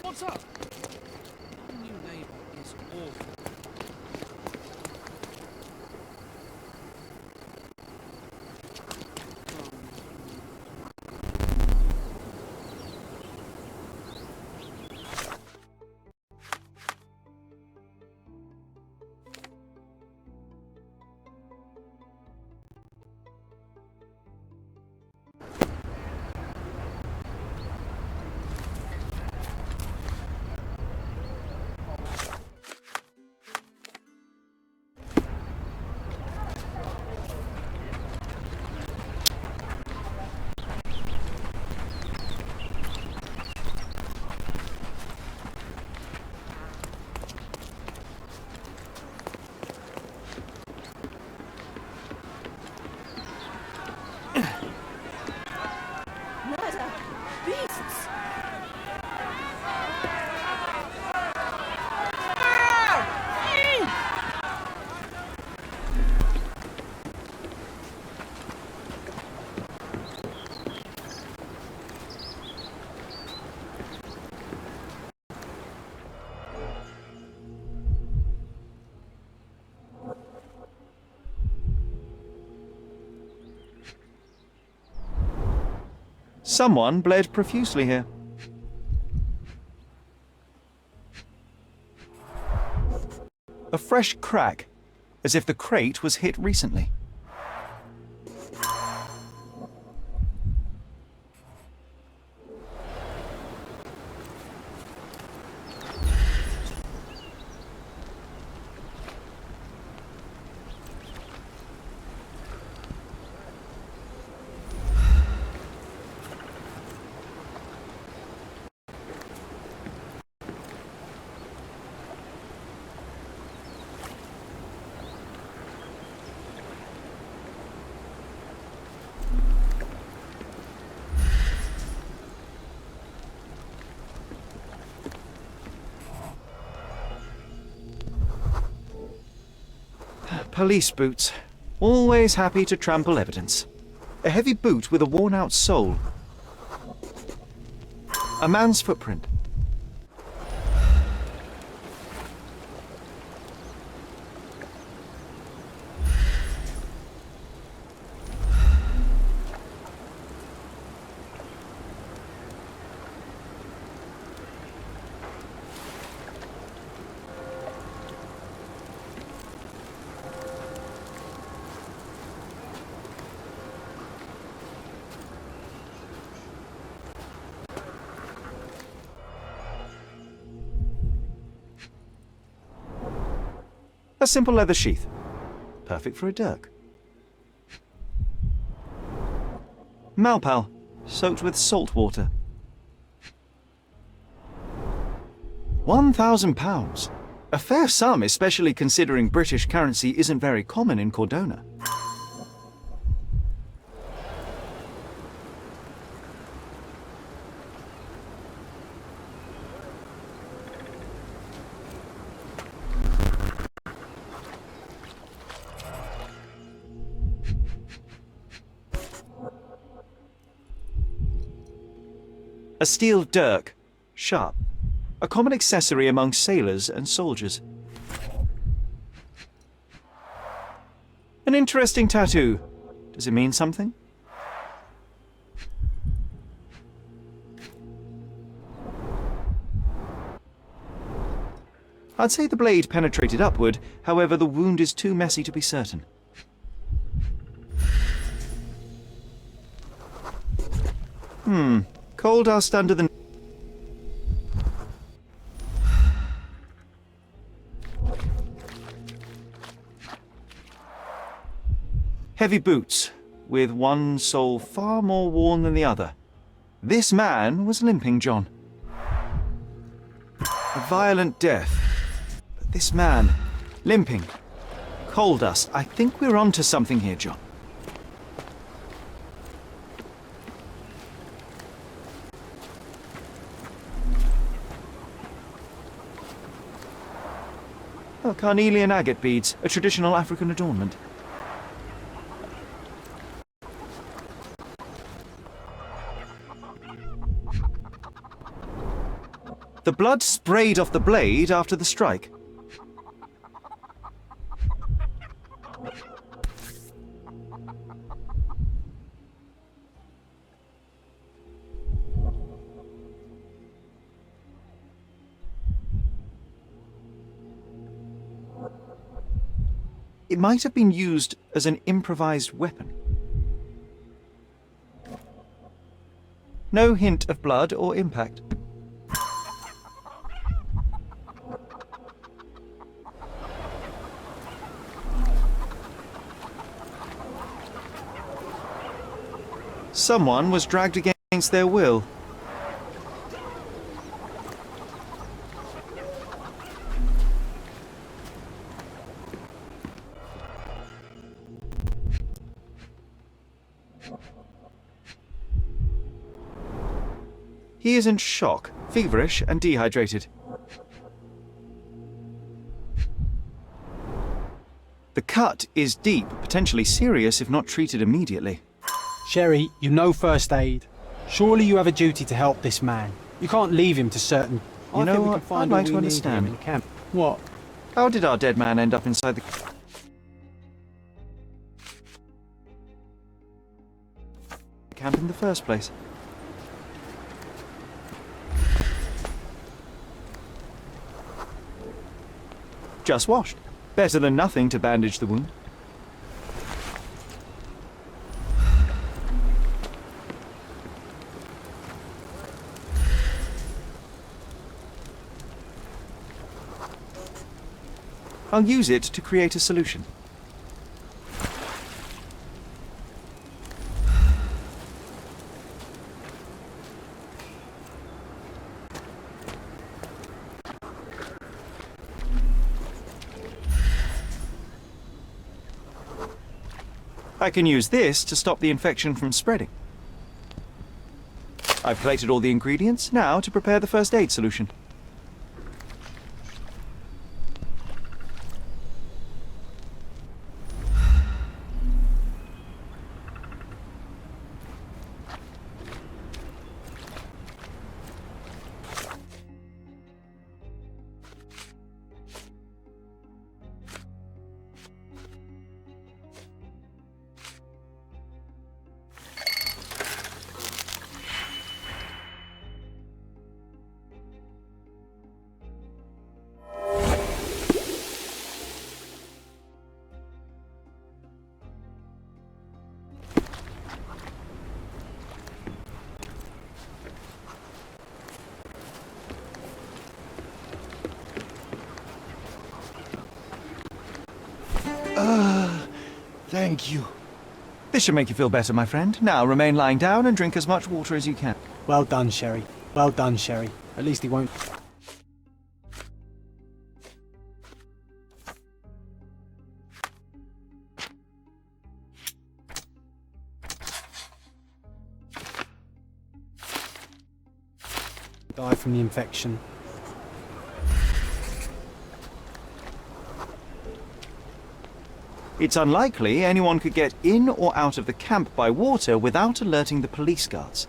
What's up? Our new neighbour is awful. Murder! Beasts! Someone bled profusely here. A fresh crack, as if the crate was hit recently. Police boots. Always happy to trample evidence. A heavy boot with a worn-out sole. A man's footprint. A simple leather sheath. Perfect for a dirk. Malpal, soaked with salt water. £1,000. A fair sum, especially considering British currency isn't very common in Cordona. A steel dirk, sharp, a common accessory among sailors and soldiers. An interesting tattoo. Does it mean something? I'd say the blade penetrated upward, however the wound is too messy to be certain. Coal dust under the... Heavy boots, with one sole far more worn than the other. This man was limping, John. A violent death. But this man, limping. Coal dust. I think we're onto something here, John. Oh, carnelian agate beads, a traditional African adornment. The blood sprayed off the blade after the strike. It might have been used as an improvised weapon. No hint of blood or impact. Someone was dragged against their will. He is in shock, feverish and dehydrated. The cut is deep, potentially serious if not treated immediately. Sherry, you know first aid. Surely you have a duty to help this man. You can't leave him to certain... You know what? I'd like to understand. In camp. What? How did our dead man end up inside the camp in the first place? Just washed. Better than nothing to bandage the wound. I'll use it to create a solution. I can use this to stop the infection from spreading. I've plated all the ingredients, now to prepare the first aid solution. Thank you. This should make you feel better, my friend. Now remain lying down and drink as much water as you can. Well done, Sherry. Well done, Sherry. At least he won't... die from the infection. It's unlikely anyone could get in or out of the camp by water without alerting the police guards.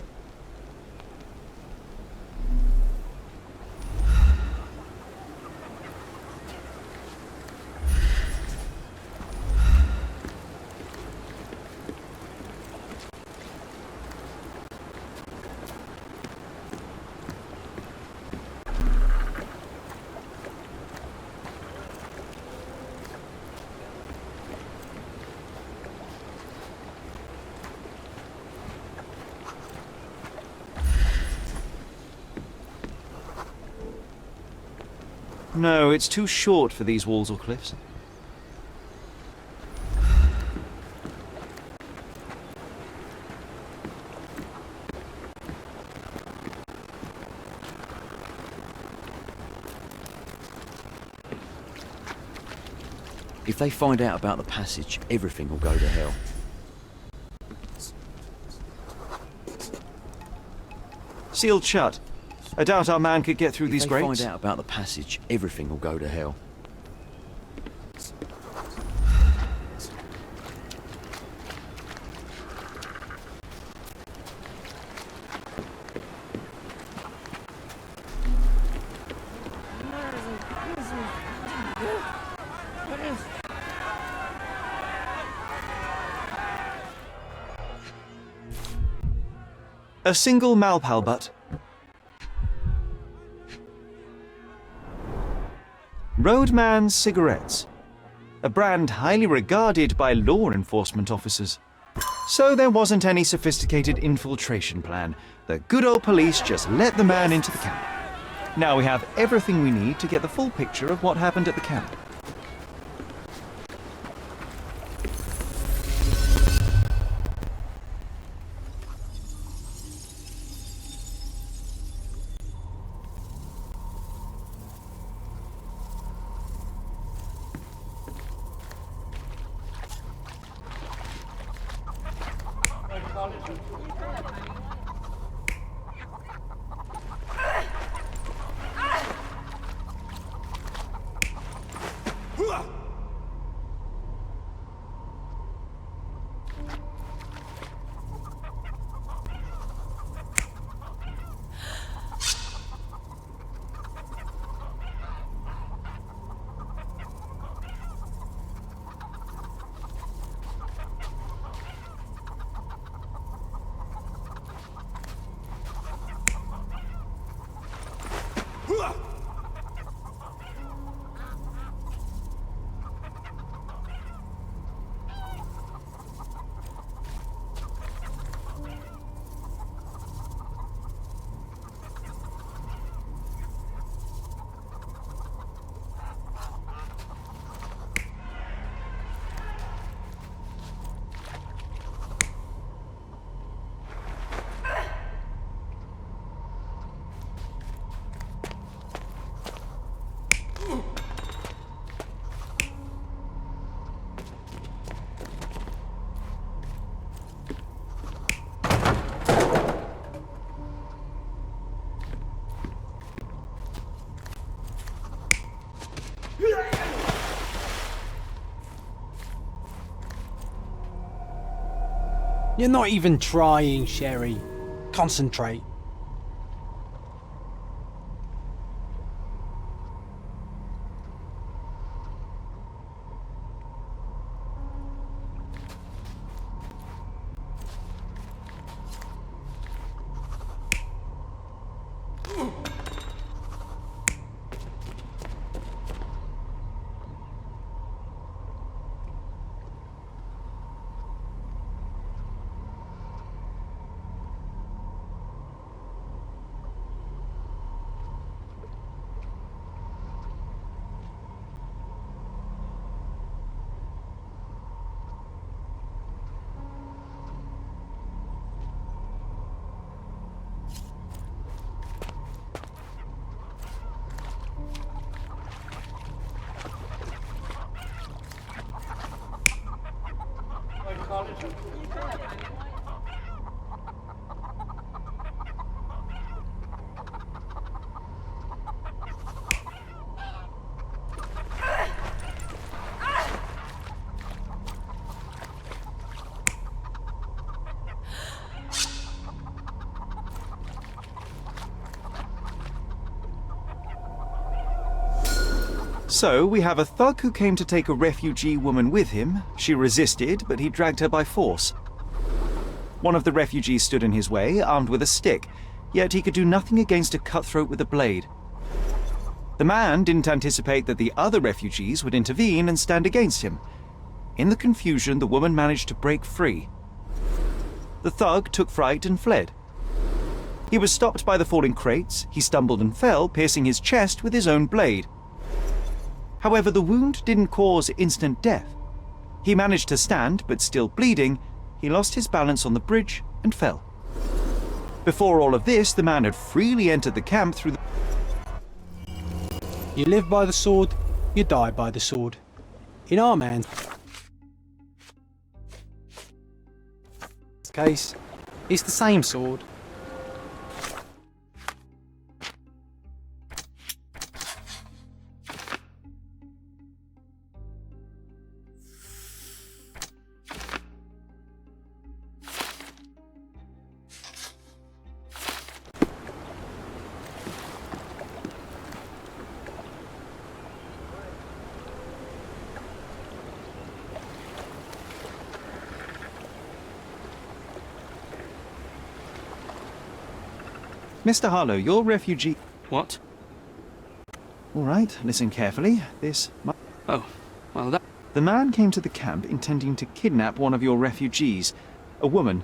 No, it's too short for these walls or cliffs. If they find out about the passage, everything will go to hell. Sealed shut. I doubt our man could get through these grates. If they find out about the passage, everything will go to hell. A single Malpal butt. Roadman cigarettes. A brand highly regarded by law enforcement officers. So there wasn't any sophisticated infiltration plan. The good old police just let the man into the camp. Now we have everything we need to get the full picture of what happened at the camp. You're not even trying, Sherry. Concentrate. So, we have a thug who came to take a refugee woman with him. She resisted, but he dragged her by force. One of the refugees stood in his way, armed with a stick, yet he could do nothing against a cutthroat with a blade. The man didn't anticipate that the other refugees would intervene and stand against him. In the confusion, the woman managed to break free. The thug took fright and fled. He was stopped by the falling crates. He stumbled and fell, piercing his chest with his own blade. However, the wound didn't cause instant death. He managed to stand, but still bleeding, he lost his balance on the bridge and fell. Before all of this, the man had freely entered the camp through the... You live by the sword, you die by the sword. In our man's case, it's the same sword. Mr. Harlow, your refugee... What? All right, listen carefully. Oh, well, that... The man came to the camp intending to kidnap one of your refugees, a woman.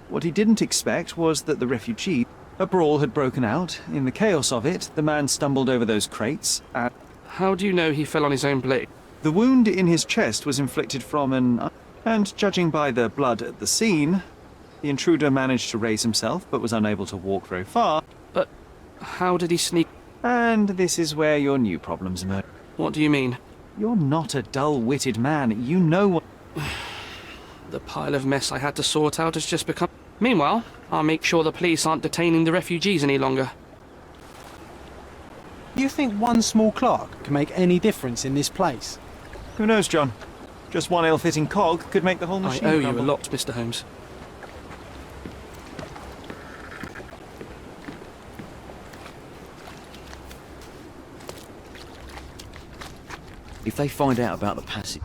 What he didn't expect was that the refugee... A brawl had broken out. In the chaos of it, the man stumbled over those crates and... How do you know he fell on his own blade? The wound in his chest was inflicted from an... And judging by the blood at the scene, the intruder managed to raise himself but was unable to walk very far. But how did he sneak... And this is where your new problems emerge. What do you mean? You're not a dull-witted man. You know what... The pile of mess I had to sort out has just become... Meanwhile, I'll make sure the police aren't detaining the refugees any longer. You think one small clerk can make any difference in this place? Who knows, John? Just one ill-fitting cog could make the whole I machine owe you crumble. a lot, Mr. Holmes. If they find out about the passage...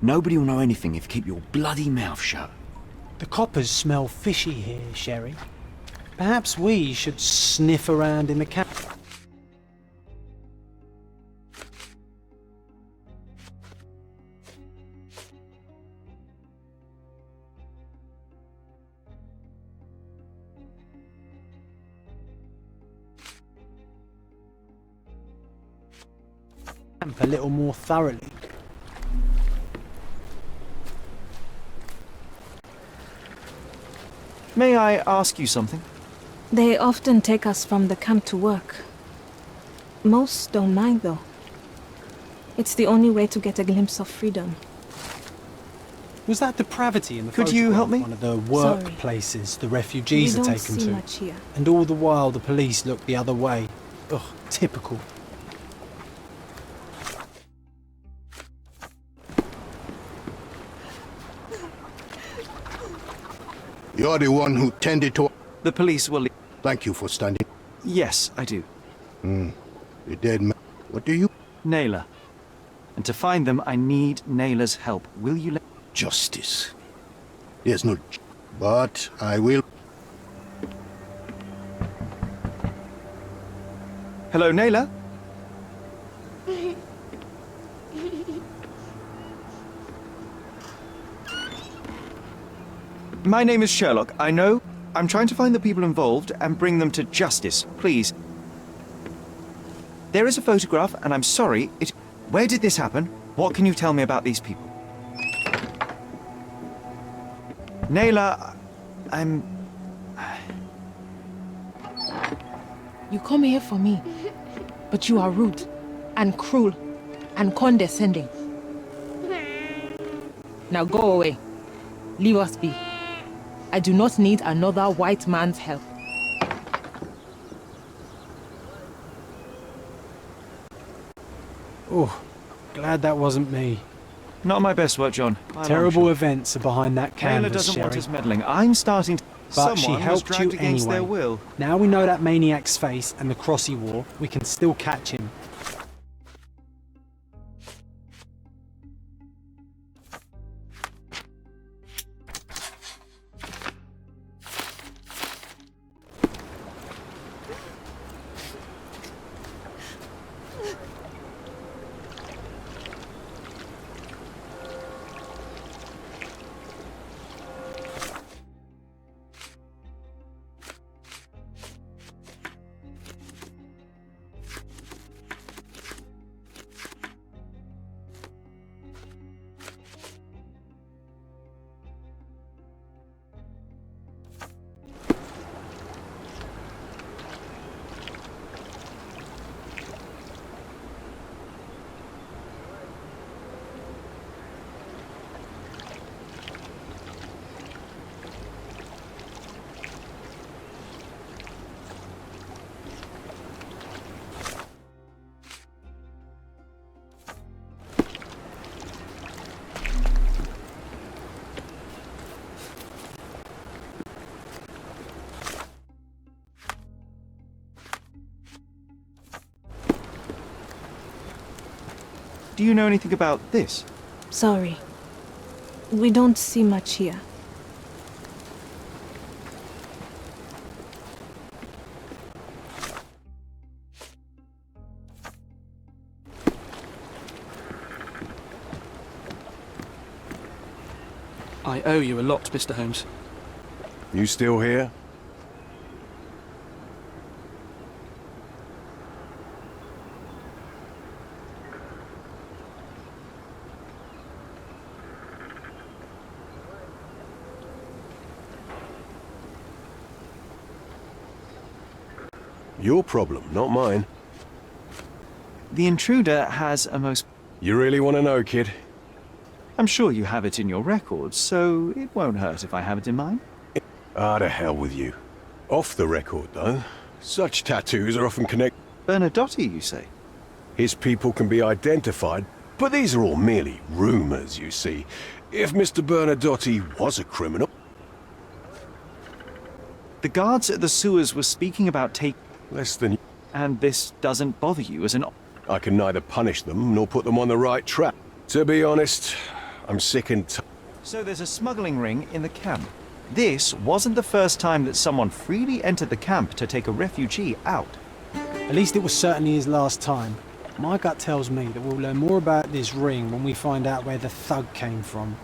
Nobody will know anything if you keep your bloody mouth shut. The coppers smell fishy here, Sherry. Perhaps we should sniff around in the camp. A little more thoroughly. May I ask you something? They often take us from the camp to work. Most don't mind, though. It's the only way to get a glimpse of freedom. Was that depravity in the Could you help me? One of the Sorry. workplaces the refugees We are don't taken see to. much here. And all the while the police look the other way. Ugh, typical. You're the one who tended to... The police will... Thank you for standing. Yes, I do. The dead man. What do you... Naylor. And to find them, I need Naylor's help. Will you let... Justice. There's no... But I will... Hello, Naylor? My name is Sherlock. I know. I'm trying to find the people involved and bring them to justice. Please. There is a photograph, and I'm sorry. Where did this happen? What can you tell me about these people? Naylor, I'm... You come here for me, but you are rude and cruel and condescending. Now go away. Leave us be. I do not need another white man's help. Oh, glad that wasn't me. Not my best work, John. Terrible events are behind that Naylor canvas, doesn't want Sherry. us meddling. I'm starting to... But she Someone was helped dragged you against their anyway. will. Now we know that maniac's face and the cross he wore, we can still catch him. Do you know anything about this? Sorry. We don't see much here. I owe you a lot, Mr. Holmes. You still here? Your problem, not mine. The intruder has a most... You really want to know, kid? I'm sure you have it in your records, so it won't hurt if I have it in mine. Ah, to hell with you. Off the record, though. Such tattoos are often connected. Bernadotte, you say? His people can be identified, but these are all merely rumors, you see. If Mr. Bernadotte was a criminal... The guards at the sewers were speaking about take... Less than... And this doesn't bother you as an... I can neither punish them nor put them on the right track. To be honest, I'm sick and So there's a smuggling ring in the camp. This wasn't the first time that someone freely entered the camp to take a refugee out. At least it was certainly his last time. My gut tells me that we'll learn more about this ring when we find out where the thug came from.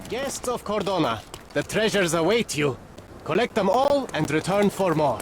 Guests of Cordona, the treasures await you. Collect them all and return for more.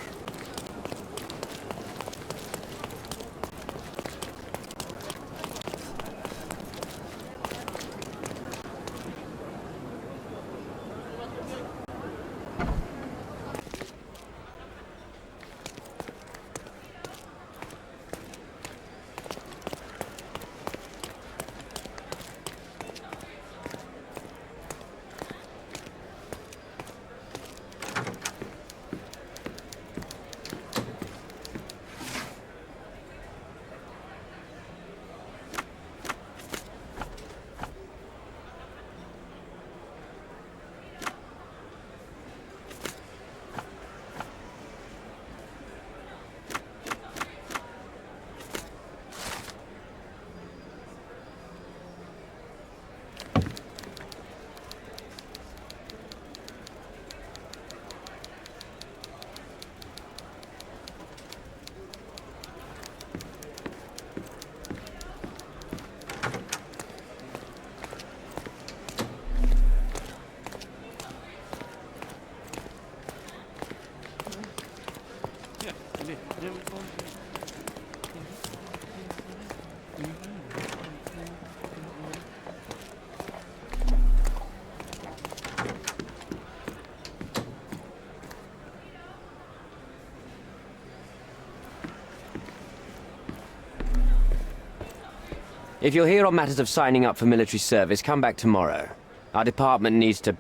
If you're here on matters of signing up for military service, come back tomorrow. Our department needs to...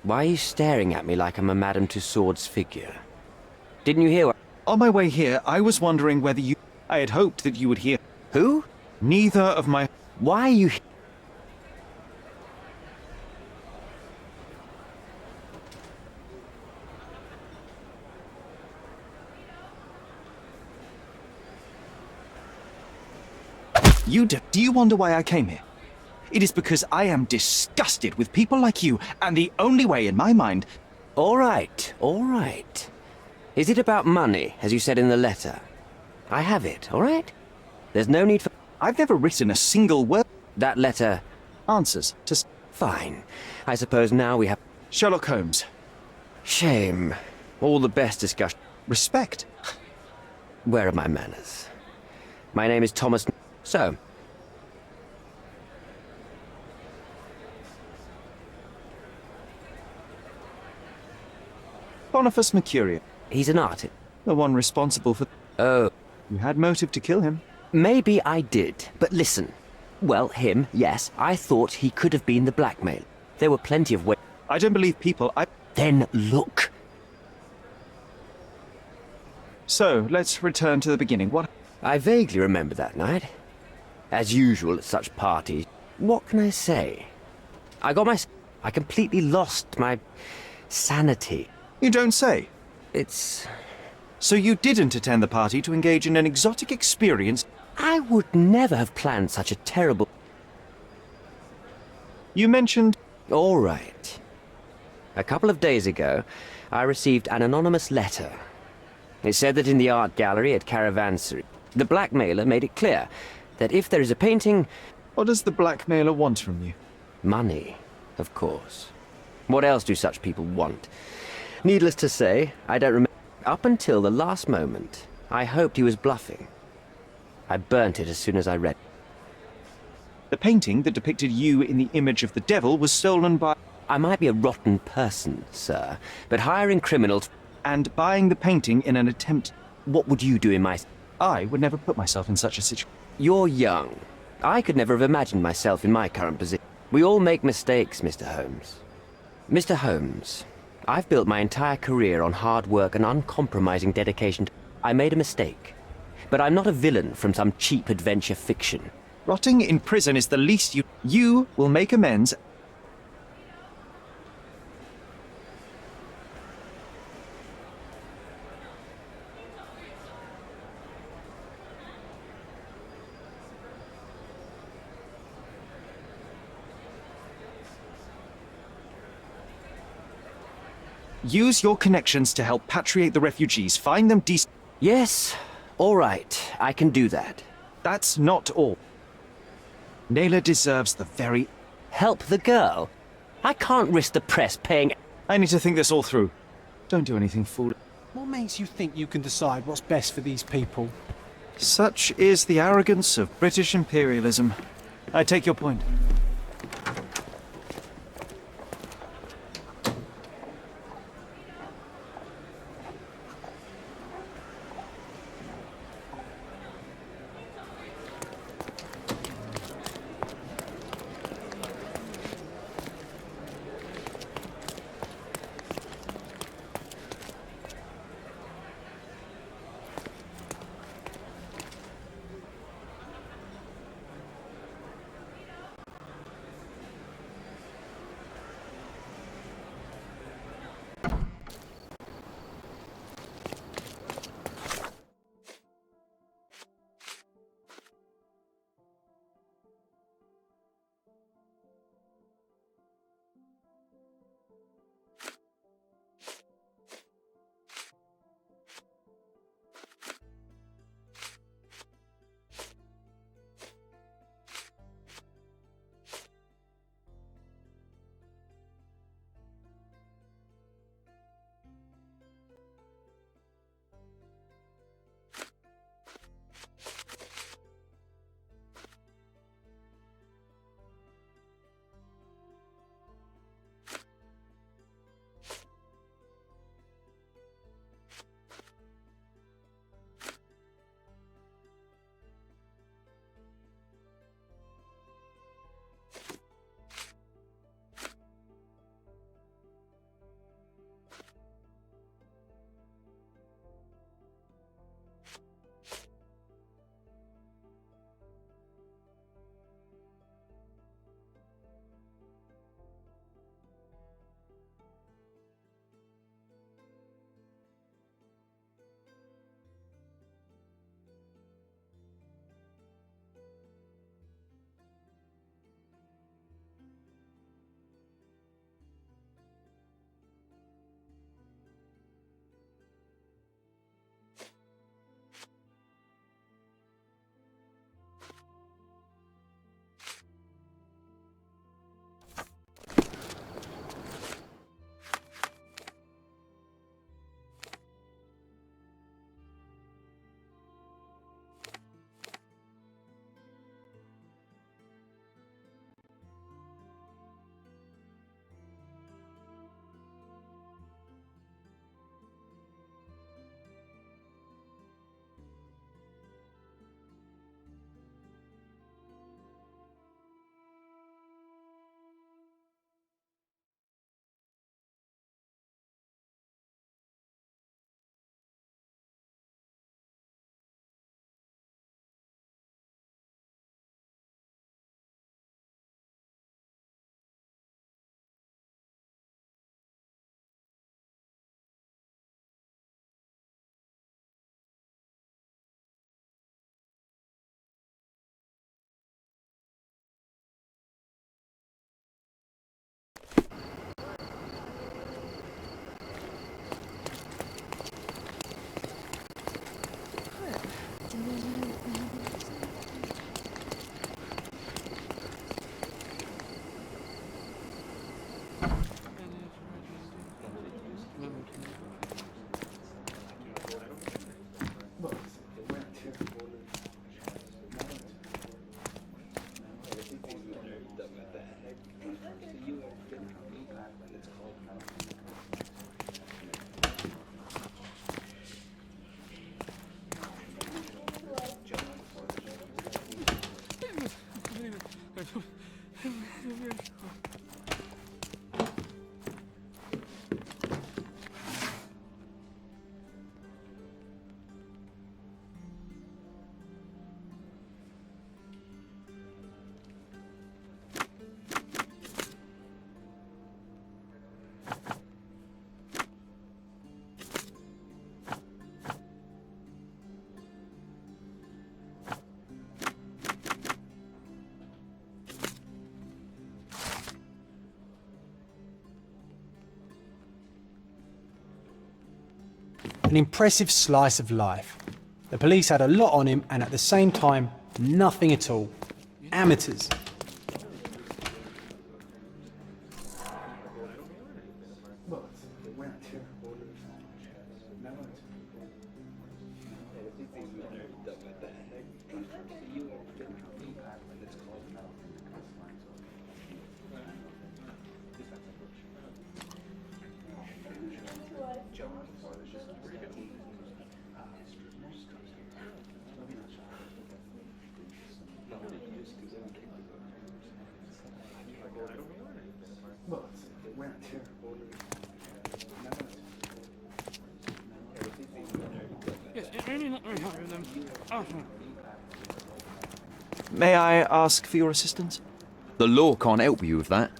Why are you staring at me like I'm a Madame Tussauds figure? Didn't you hear what... On my way here, I was wondering whether you... I had hoped that you would hear... Who? Neither of my... Why are you... Do you wonder why I came here? It is because I am disgusted with people like you, and the only way in my mind... All right, all right. Is it about money, as you said in the letter? I have it, all right? There's no need for... I've never written a single word... That letter... Answers to... Fine. I suppose now we have... Sherlock Holmes. Shame. All the best discussion... Respect. Where are my manners? My name is Thomas... So... Boniface Mercurial. He's an artist. The one responsible for... Oh. You had motive to kill him. Maybe I did, but listen. Well, him, yes. I thought he could have been the blackmailer. There were plenty of ways... I don't believe people... Then look. So, let's return to the beginning. What... I vaguely remember that night. As usual at such parties. What can I say? I completely lost my... sanity. You don't say. It's... So you didn't attend the party to engage in an exotic experience? I would never have planned such a terrible... You mentioned... All right. A couple of days ago, I received an anonymous letter. It said that in the art gallery at Caravansary, the blackmailer made it clear that if there is a painting... What does the blackmailer want from you? Money, of course. What else do such people want? Needless to say, I don't remember... Up until the last moment, I hoped he was bluffing. I burnt it as soon as I read. The painting that depicted you in the image of the devil was stolen by... I might be a rotten person, sir, but hiring criminals... And buying the painting in an attempt... What would you do in my... I would never put myself in such a situation. You're young. I could never have imagined myself in my current position. We all make mistakes, Mr. Holmes. Mr. Holmes, I've built my entire career on hard work and uncompromising dedication. I made a mistake. But I'm not a villain from some cheap adventure fiction. Rotting in prison is the least you... You will make amends. Use your connections to help patriate the refugees. Find them decent... Yes, all right. I can do that. That's not all. Naylor deserves the very... Help the girl? I can't risk the press paying... I need to think this all through. Don't do anything foolish. What makes you think you can decide what's best for these people? Such is the arrogance of British imperialism. I take your point. An impressive slice of life. The police had a lot on him, and at the same time, nothing at all. Amateurs. Yes, it's really not very happy with them. Oh. May I ask for your assistance? The law can't help you with that.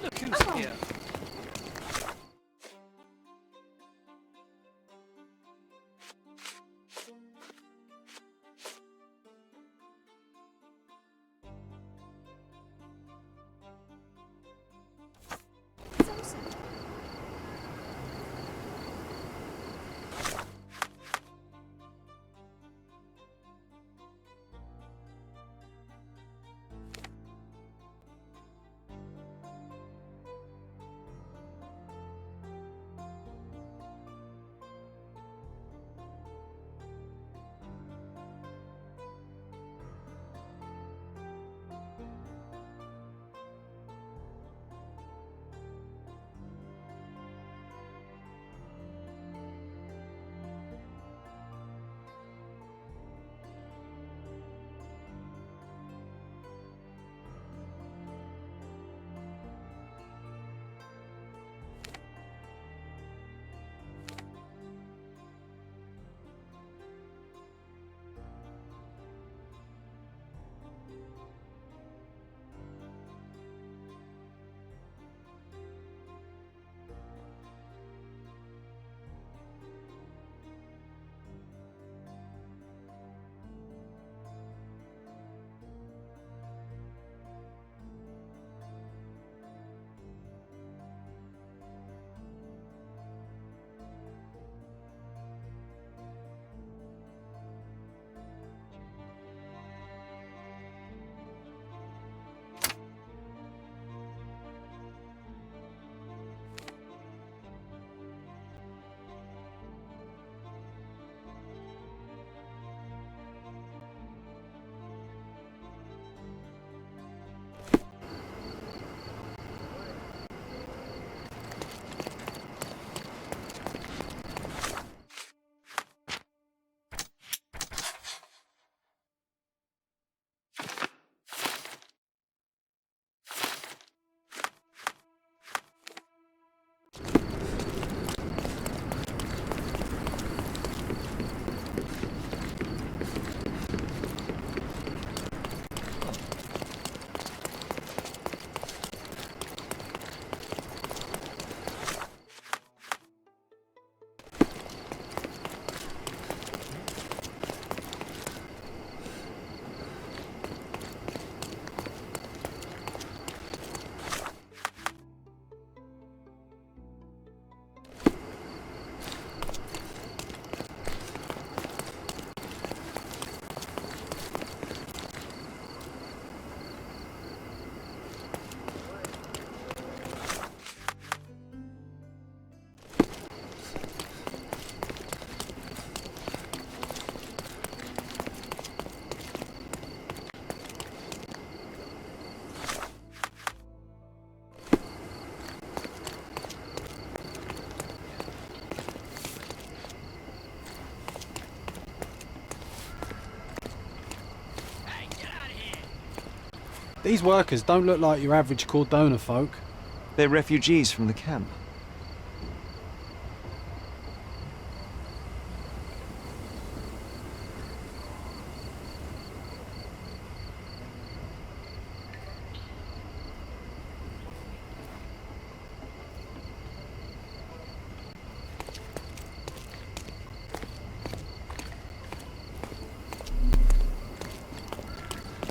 Look who's here. These workers don't look like your average Cordona folk. They're refugees from the camp.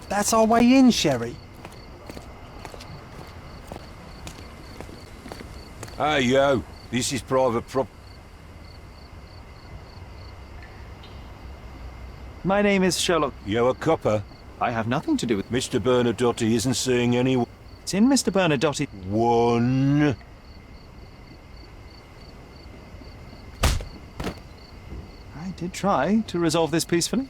That's our way in, Sherry. Hey, yo. This is private prop... My name is Sherlock. Yo, a copper. I have nothing to do with... Mr. Bernadotte isn't seeing anyone. It's in Mr. Bernadotte. One. I did try to resolve this peacefully.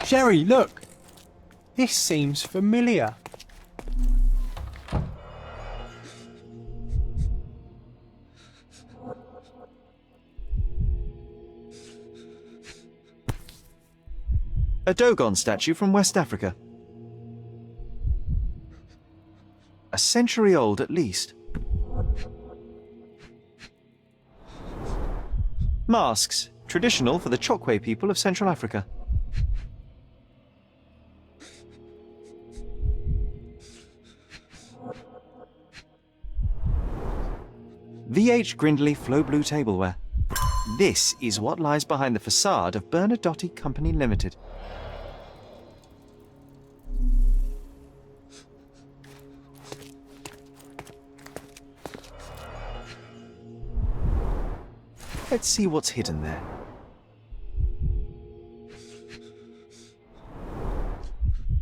Sherry, look! This seems familiar. A Dogon statue from West Africa. A century old at least. Masks, traditional for the Chokwe people of Central Africa. VH Grindley Flow Blue tableware. This is what lies behind the facade of Bernadotte Company Limited. Let's see what's hidden there.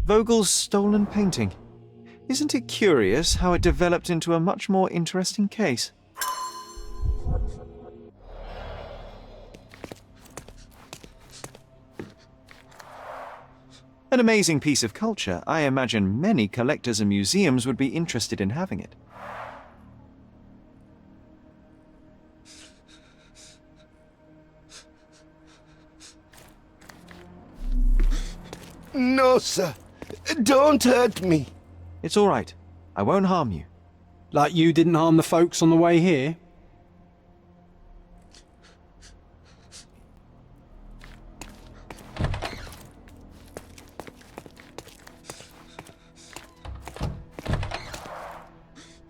Vogel's stolen painting. Isn't it curious how it developed into a much more interesting case? An amazing piece of culture. I imagine many collectors and museums would be interested in having it. No, sir. Don't hurt me. It's all right. I won't harm you. Like you didn't harm the folks on the way here?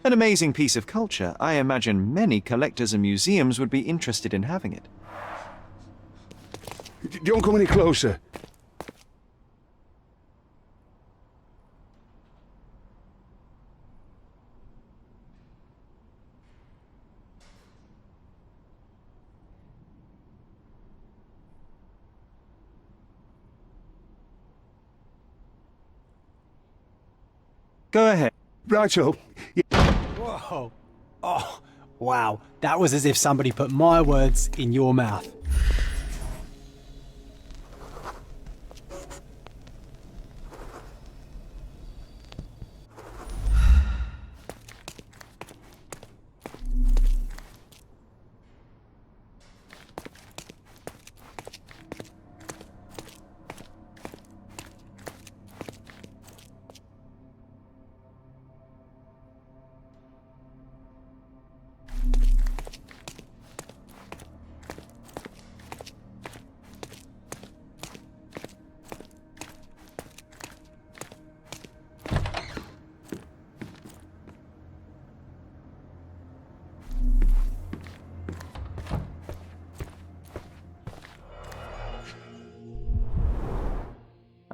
An amazing piece of culture. I imagine many collectors and museums would be interested in having it. Don't come any closer. Go ahead. Righto. Whoa. Oh, wow. That was as if somebody put my words in your mouth.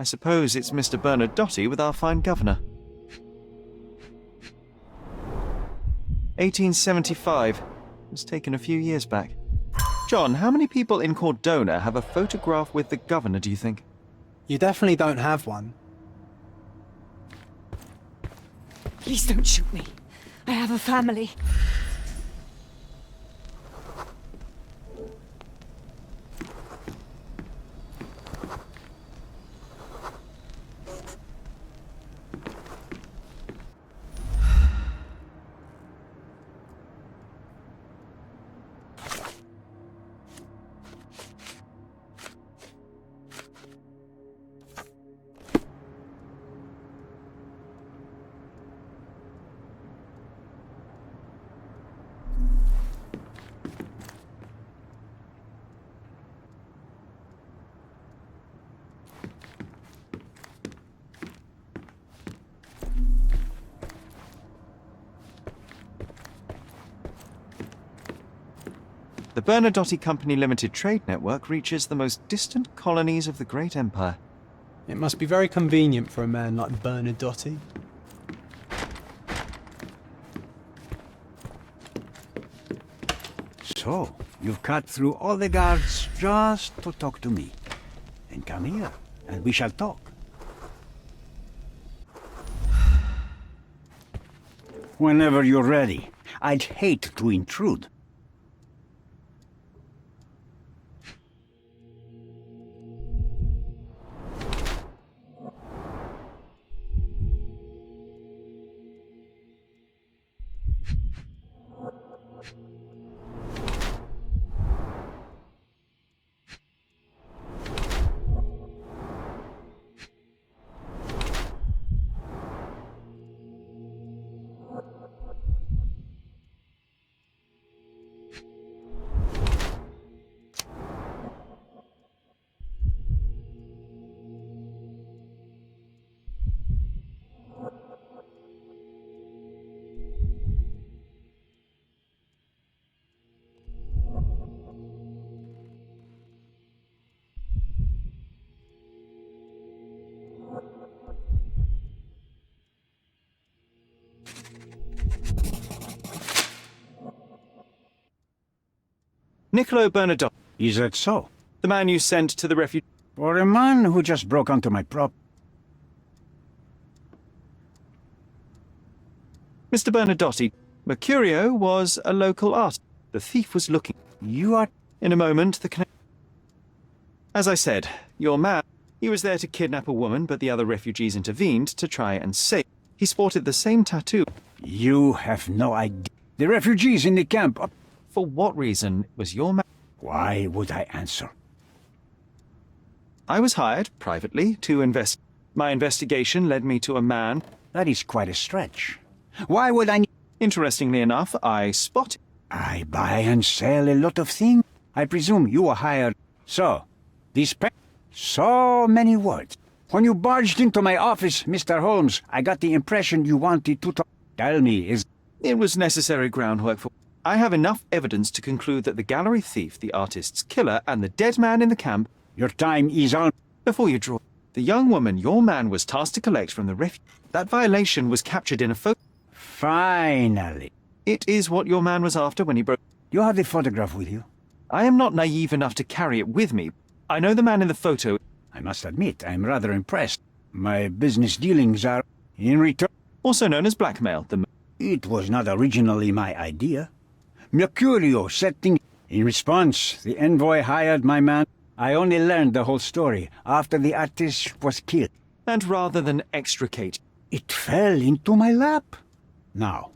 I suppose it's Mr. Bernadotte with our fine governor. 1875. It was taken a few years back. John, how many people in Cordona have a photograph with the governor, do you think? You definitely don't have one. Please don't shoot me. I have a family. The Bernadotte Company Limited trade network reaches the most distant colonies of the Great Empire. It must be very convenient for a man like Bernadotte. So, you've cut through all the guards just to talk to me. Then come here, and we shall talk. Whenever you're ready. I'd hate to intrude. Niccolo Bernadotte, Is that so? the man you sent to the refuge. For a man who just broke onto my prop. Mr. Bernadotte, Mercurio was a local artist. The thief was looking. You are... In a moment, As I said, your man, he was there to kidnap a woman, but the other refugees intervened to try and save. He sported the same tattoo. You have no idea. The refugees in the camp... For what reason was your man? Why would I answer? I was hired, privately, to invest. My investigation led me to a man. That is quite a stretch. Why would I... Interestingly enough, I spotted. I buy and sell a lot of things. I presume you were hired. So, this so many words. When you barged into my office, Mr. Holmes, I got the impression you wanted to talk. Tell me, is... It was necessary groundwork for... I have enough evidence to conclude that the gallery thief, the artist's killer, and the dead man in the camp... Your time is on. Before you draw... The young woman your man was tasked to collect from the refuge... That violation was captured in a photo... Finally. It is what your man was after when he broke... You have the photograph with you? I am not naive enough to carry it with me. I know the man in the photo... I must admit, I'm rather impressed. My business dealings are... in return... Also known as blackmail, the... It was not originally my idea. Mercurio set things... In response, the envoy hired my man. I only learned the whole story after the artist was killed. And rather than extricate... It fell into my lap. Now,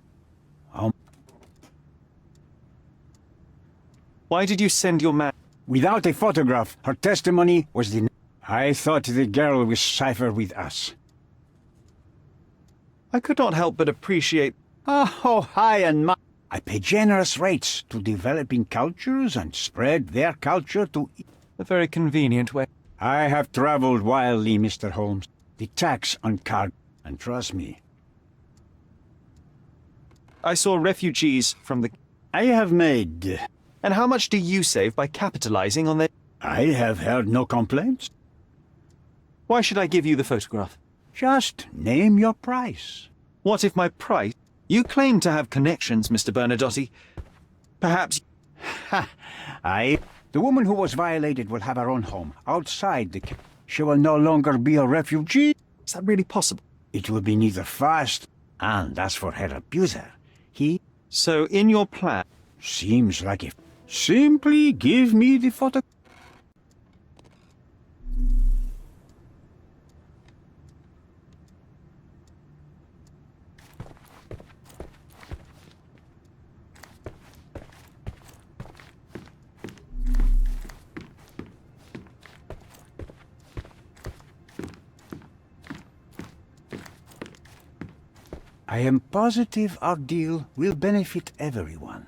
Why did you send your man... Without a photograph, her testimony was the... I thought the girl was safer with us. I could not help but appreciate... Oh, high and mighty. I pay generous rates to developing cultures and spread their culture to... A very convenient way. I have traveled wildly, Mr. Holmes. The tax on card... And trust me. I saw refugees from the... I have made... And how much do you save by capitalizing on their... I have heard no complaints. Why should I give you the photograph? Just name your price. What if my price? You claim to have connections, Mr. Bernadotte. Perhaps... Ha! The woman who was violated will have her own home, outside the camp. She will no longer be a refugee. Is that really possible? It will be neither fast, and as for her abuser, he... So, in your plan... Seems like if... Simply give me the photo... I am positive our deal will benefit everyone.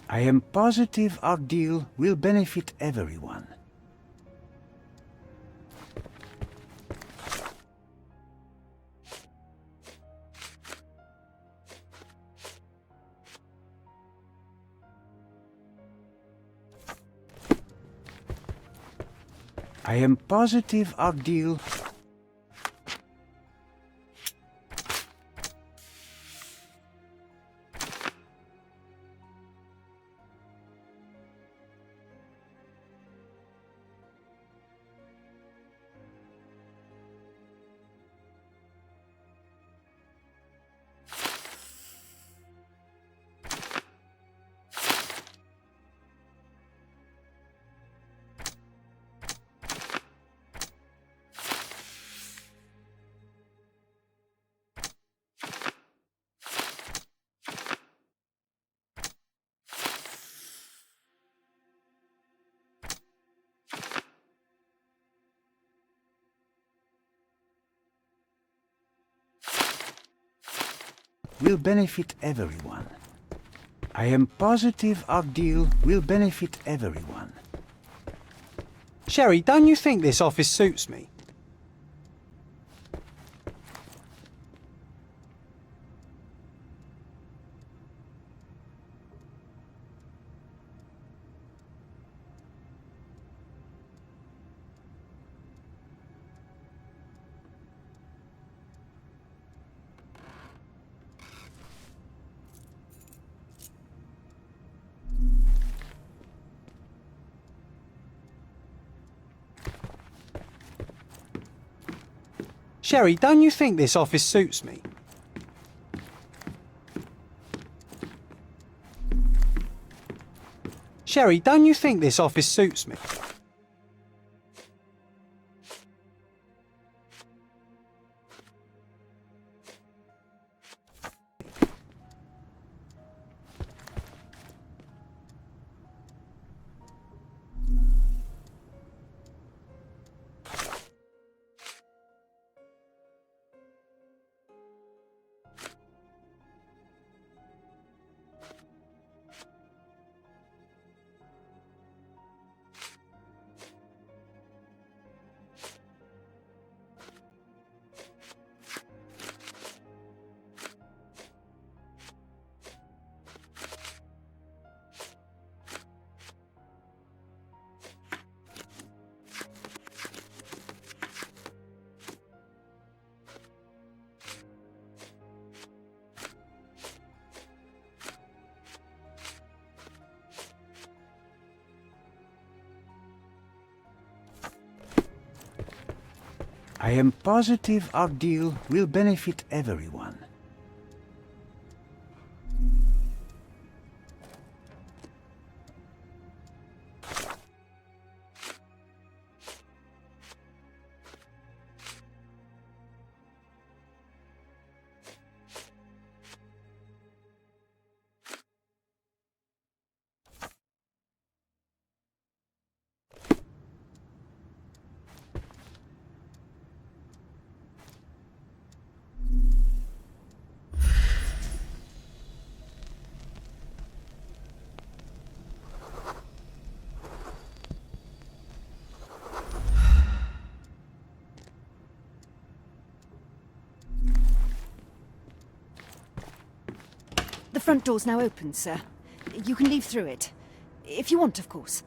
I am positive our deal will benefit everyone. I am positive our deal... will benefit everyone. I am positive our deal will benefit everyone. Sherry, don't you think this office suits me? Sherry, don't you think this office suits me? Sherry, don't you think this office suits me? I am positive our deal will benefit everyone. The front door's now open, sir. You can leave through it. If you want, of course.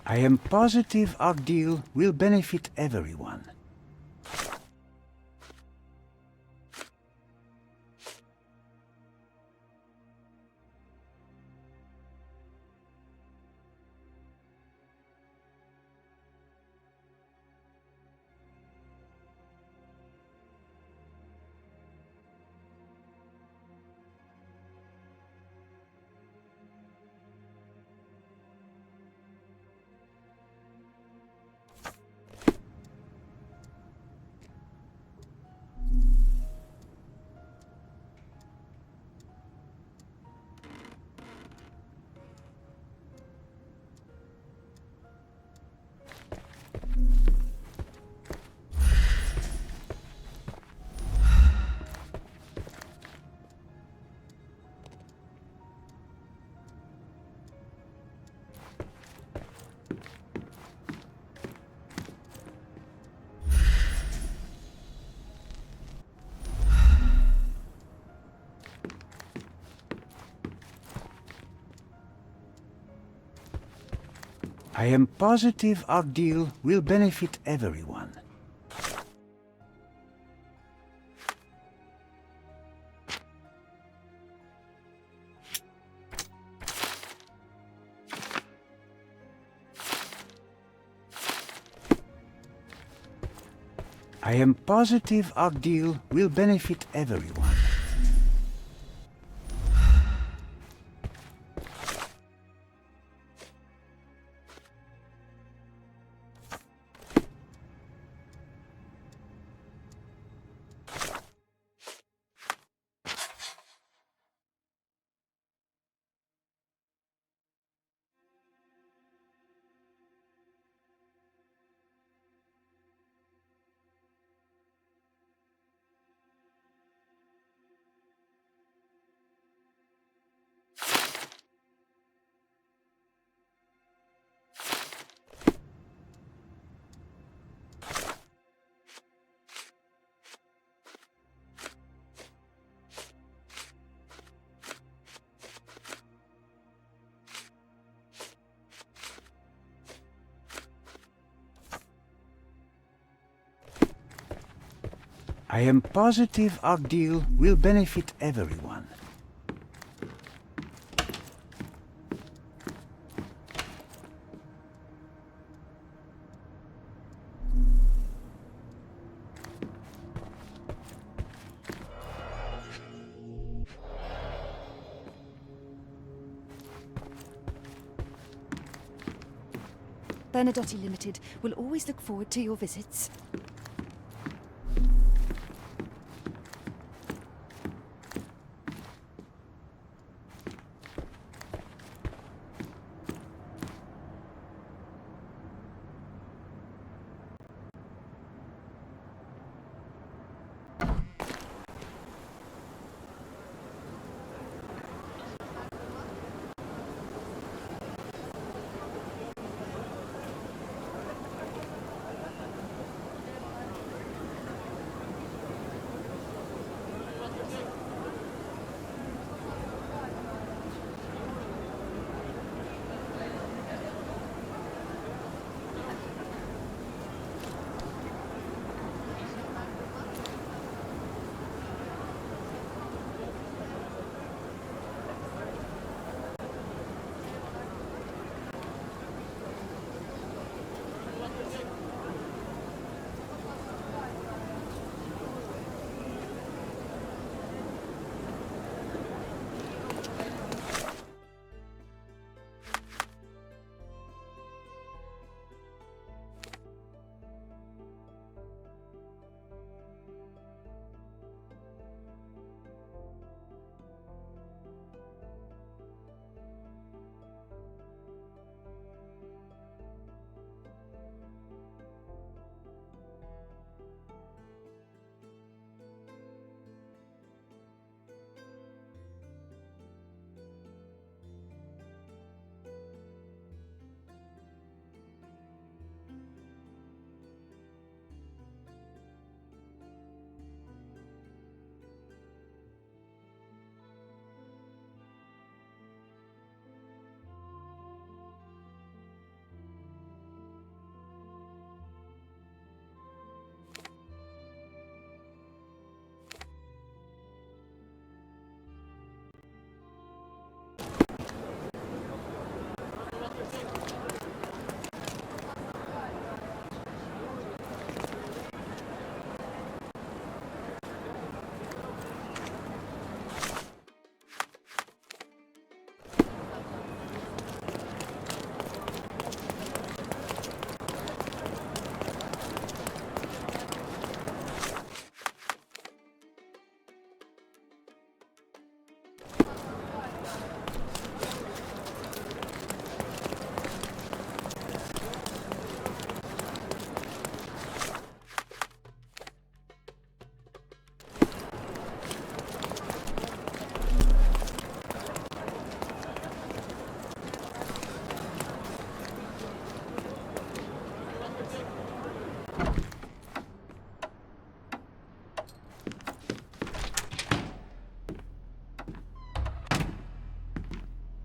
I am positive our deal will benefit everyone. I am positive our deal will benefit everyone. I am positive our deal will benefit everyone. I am positive our deal will benefit everyone. Bernadotte Limited will always look forward to your visits.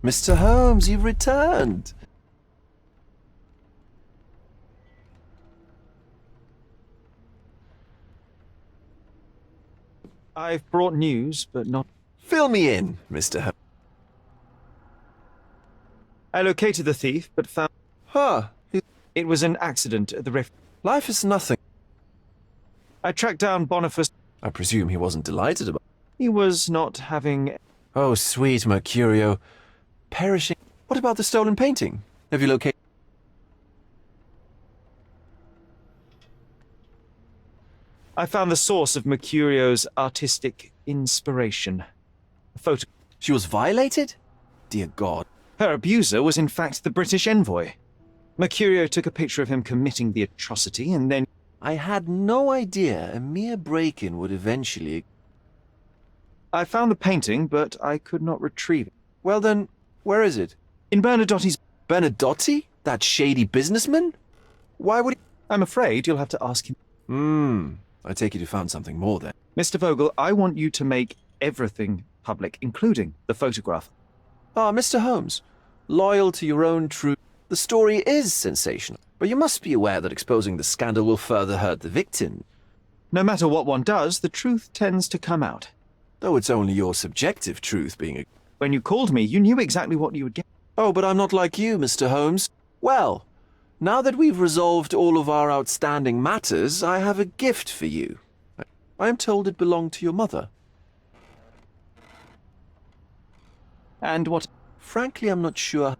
Mr. Holmes, you've returned. I've brought news, but not... Fill me in, Mr. Holmes. I located the thief, but found... Huh. It was an accident at the ref... Life is nothing. I tracked down Boniface. I presume he wasn't delighted about... He was not having... Oh, sweet Mercurio. Perishing... What about the stolen painting? Have you located... I found the source of Mercurio's artistic inspiration. A photo... She was violated? Dear God. Her abuser was in fact the British envoy. Mercurio took a picture of him committing the atrocity and then... I had no idea a mere break-in would eventually... I found the painting, but I could not retrieve it. Well then, where is it? In Bernadotti's... Bernadotti? That shady businessman? Why would he... I'm afraid you'll have to ask him. I take it you found something more then. Mr. Vogel, I want you to make everything public, including the photograph. Ah, Mr. Holmes, loyal to your own truth. The story is sensational, but you must be aware that exposing the scandal will further hurt the victim. No matter what one does, the truth tends to come out. Though it's only your subjective truth being a... When you called me, you knew exactly what you would get. Oh, but I'm not like you, Mr. Holmes. Well, now that we've resolved all of our outstanding matters, I have a gift for you. I am told it belonged to your mother. And what? Frankly, I'm not sure.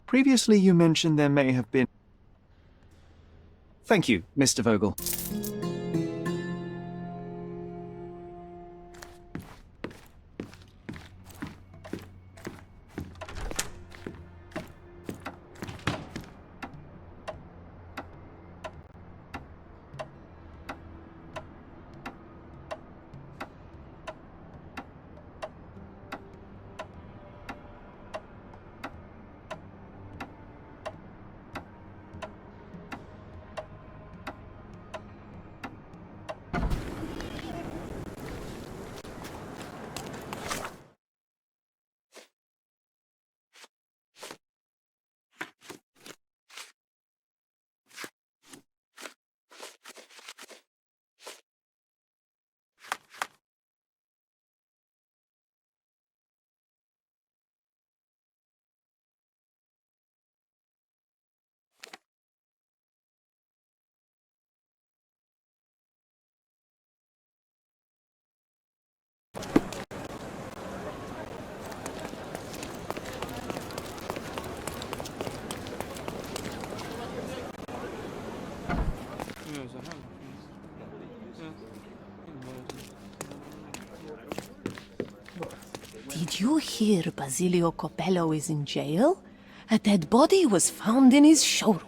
Previously you mentioned there may have been... Thank you, Mr. Vogel. Did you hear Basilio Copello is in jail? A dead body was found in his showroom.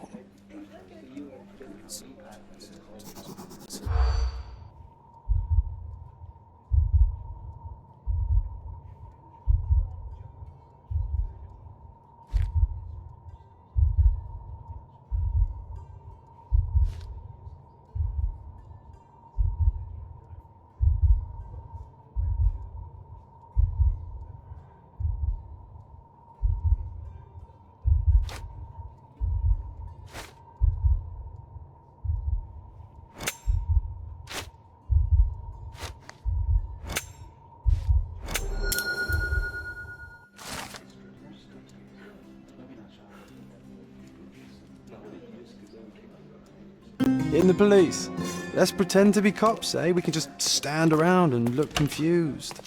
In the police. Let's pretend to be cops, eh? We can just stand around and look confused.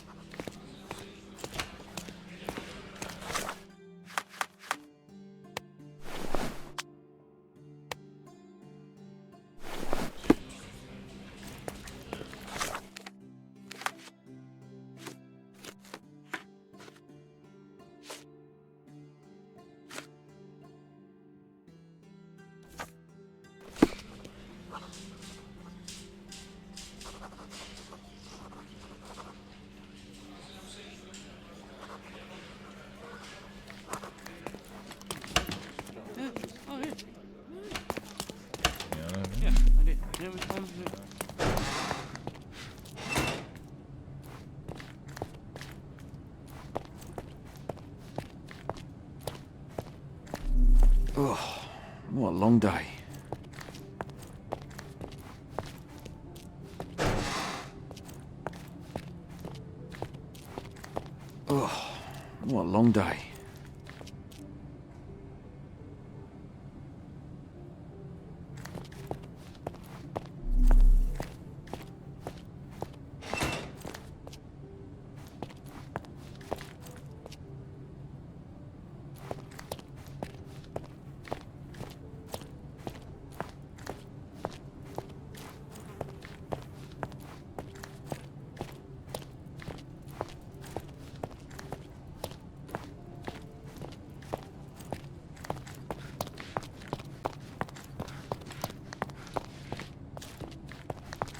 a long day. Oh, what a long day.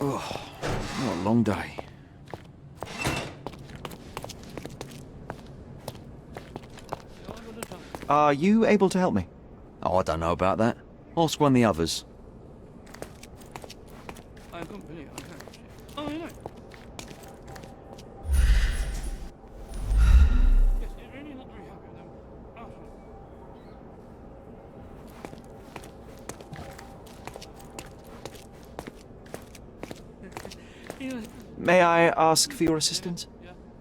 Oh, what a long day. Are you able to help me? Oh, I don't know about that. Ask one of the others. May I ask for your assistance?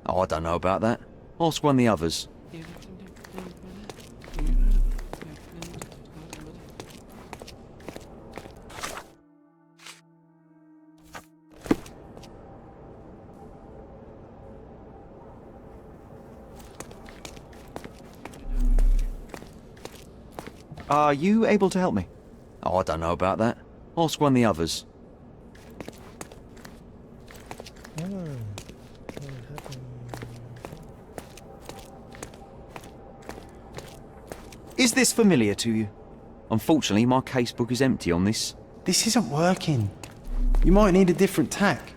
Oh, I don't know about that. Ask one of the others. Are you able to help me? Oh, I don't know about that. Ask one of the others. Is this familiar to you? Unfortunately, my casebook is empty on this. This isn't working. You might need a different tack.